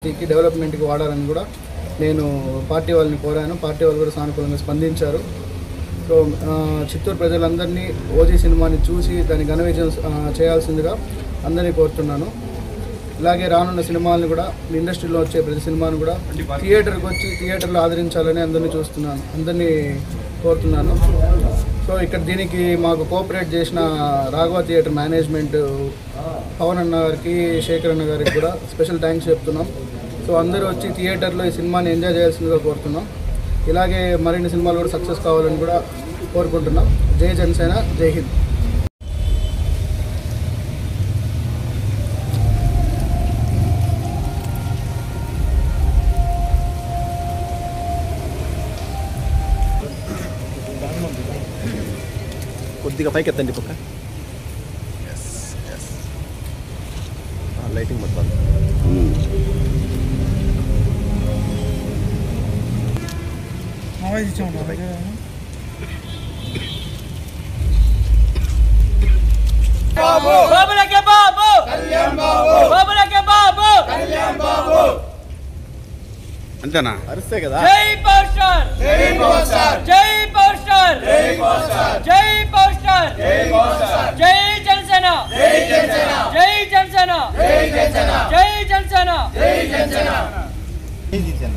డెవలప్మెంట్కి వాడాలని కూడా నేను పార్టీ వాళ్ళని కోరాను. పార్టీ వాళ్ళు కూడా సానుకూలంగా స్పందించారు. సో చిత్తూరు ప్రజలందరినీ ఓజీ సినిమాని చూసి దాన్ని ఘన విజయం చేయాల్సిందిగా అందరినీ కోరుతున్నాను. ఇలాగే రానున్న సినిమాలను కూడా ఇండస్ట్రీలో వచ్చే ప్రతి సినిమాను కూడా థియేటర్కి వచ్చి థియేటర్లో ఆదరించాలని అందరినీ కోరుతున్నాను. సో ఇక్కడ దీనికి మాకు కోఆపరేట్ చేసిన రాఘవ థియేటర్ మేనేజ్మెంట్ పవన్ అన్న గారికి, శేఖర్ అన్న గారికి కూడా స్పెషల్ థ్యాంక్స్ చెప్తున్నాం. సో అందరూ వచ్చి థియేటర్లో ఈ సినిమాని ఎంజాయ్ చేయాల్సిందిగా కోరుతున్నాం. ఇలాగే మరిన్ని సినిమాలు కూడా సక్సెస్ కావాలని కూడా కోరుకుంటున్నాం. జై జనసేన, జై హింద్. కొద్దిగా పైకి ఎత్తండి పక్క. లైటింగ్ మొత్తం అంతేనా? అరిస్తే కదా. జై పవర్ స్టార్, జై పవర్ స్టార్, జై పవర్ స్టార్, జై పవర్ స్టార్, జై పవర్ స్టార్, జై పవర్ స్టార్, జై జనసేన, జై జనసేన, జై జనసేన, జై జనసేన, జై జనసేన, జై జనసేన, జై జనసేన.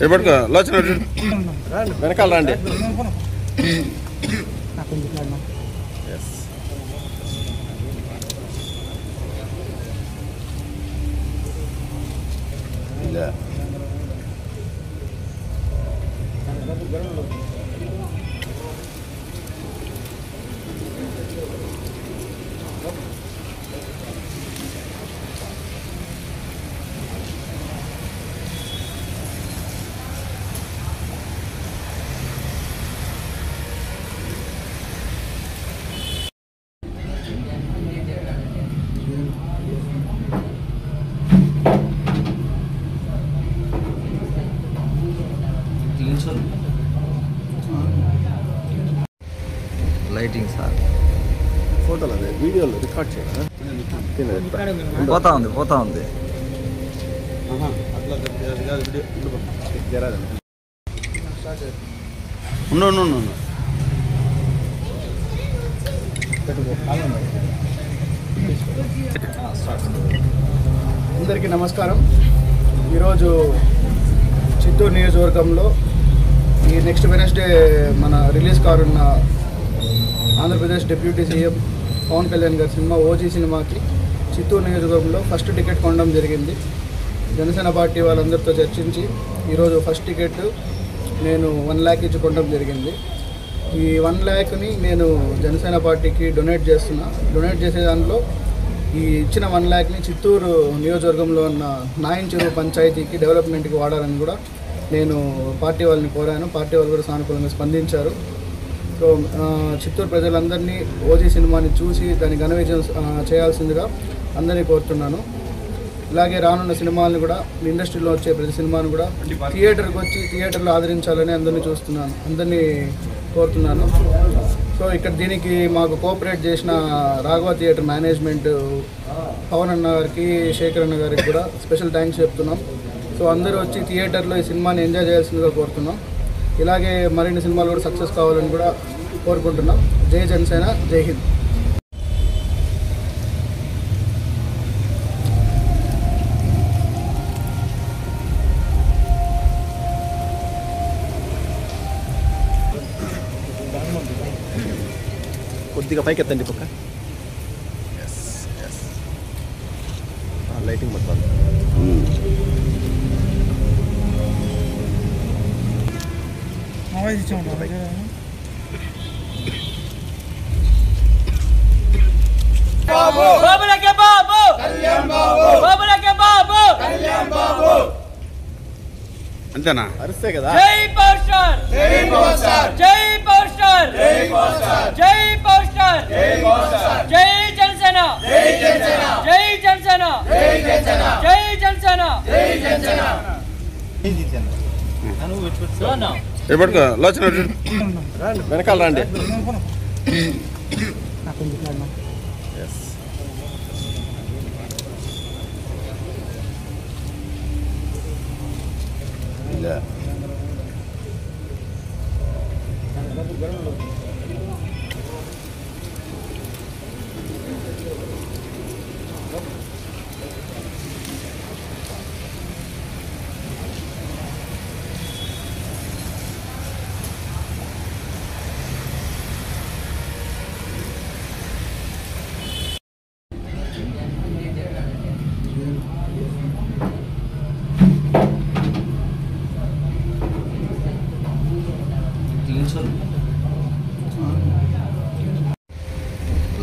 ఎప్పటికో లోచన రండి, వెనకాల రండి. లైటింగ్ సార్, ఫోటోలు అదే వీడియోలో రికార్డ్ చేయాలి. పోతా ఉంది. ఉండు. అందరికీ నమస్కారం. ఈరోజు చిత్తూరు నియోజకవర్గంలో ఈ నెక్స్ట్ వెనస్డే మన రిలీజ్ కానున్న ఆంధ్రప్రదేశ్ డిప్యూటీ సీఎం పవన్ కళ్యాణ్ గారి సినిమా ఓజీ సినిమాకి చిత్తూరు నియోజకవర్గంలో ఫస్ట్ టికెట్ కొనడం జరిగింది. జనసేన పార్టీ వాళ్ళందరితో చర్చించి ఈరోజు ఫస్ట్ టికెట్ నేను 1 lakh ఇచ్చి కొనడం జరిగింది. ఈ 1 lakhని నేను జనసేన పార్టీకి డొనేట్ చేసే దాంట్లో ఈ ఇచ్చిన 1 lakhని చిత్తూరు నియోజకవర్గంలో ఉన్న నాయన్ చెరువు పంచాయతీకి డెవలప్మెంట్కి వాడాలని కూడా నేను పార్టీ వాళ్ళని కోరాను. పార్టీ వాళ్ళు కూడా సానుకూలంగా స్పందించారు. సో చిత్తూరు ప్రజలందరినీ ఓజీ సినిమాని చూసి దాన్ని ఘన విజయం చేయాల్సిందిగా అందరినీ కోరుతున్నాను. ఇలాగే రానున్న సినిమాలను కూడా ఇండస్ట్రీలో వచ్చే ప్రతి సినిమాను కూడా థియేటర్కి వచ్చి థియేటర్లో ఆదరించాలని అందరినీ కోరుతున్నాను. సో ఇక్కడ దీనికి మాకు కోఆపరేట్ చేసిన రాఘవ థియేటర్ మేనేజ్మెంట్ పవన్ అన్న గారికి, శేఖర్ అన్న గారికి కూడా స్పెషల్ థ్యాంక్స్ చెప్తున్నాం. సో అందరూ వచ్చి థియేటర్లో ఈ సినిమాని ఎంజాయ్ చేయాల్సిందిగా కోరుతున్నాం. ఇలాగే మరిన్ని సినిమాలు కూడా సక్సెస్ కావాలని కూడా కోరుకుంటున్నాం. జై జనసేన, జై హింద్. కొద్దిగా పైకి ఎత్తండి పక్క. లైటింగ్ మొత్తం బాబులకే బాబు, కళ్యాణ్ బాబు, బాబులకే బాబు, కళ్యాణ్ బాబు. అంతేనా? అరిస్తే కదా. జై పవర్ స్టార్, జై పవర్ స్టార్, జై పవర్ స్టార్, జై పవర్ స్టార్, జై పవర్ స్టార్, జై పవర్ స్టార్, జై జనసేన, జై జనసేన, జై జనసేన, జై జనసేన, జై జనసేన, జై జనసేన, జై జనసేన. ఎప్పటికో లోచన రండి, వెనకాల రండి. ఉందా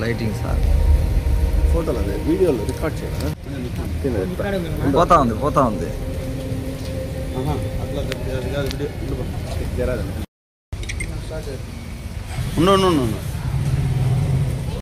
లైటింగ్ సార్ ఫోటోలు అదే వీడియోలో రికార్డ్ చేయండి పోతా ఉంది పోతా ఉంది అట్లా ఉండు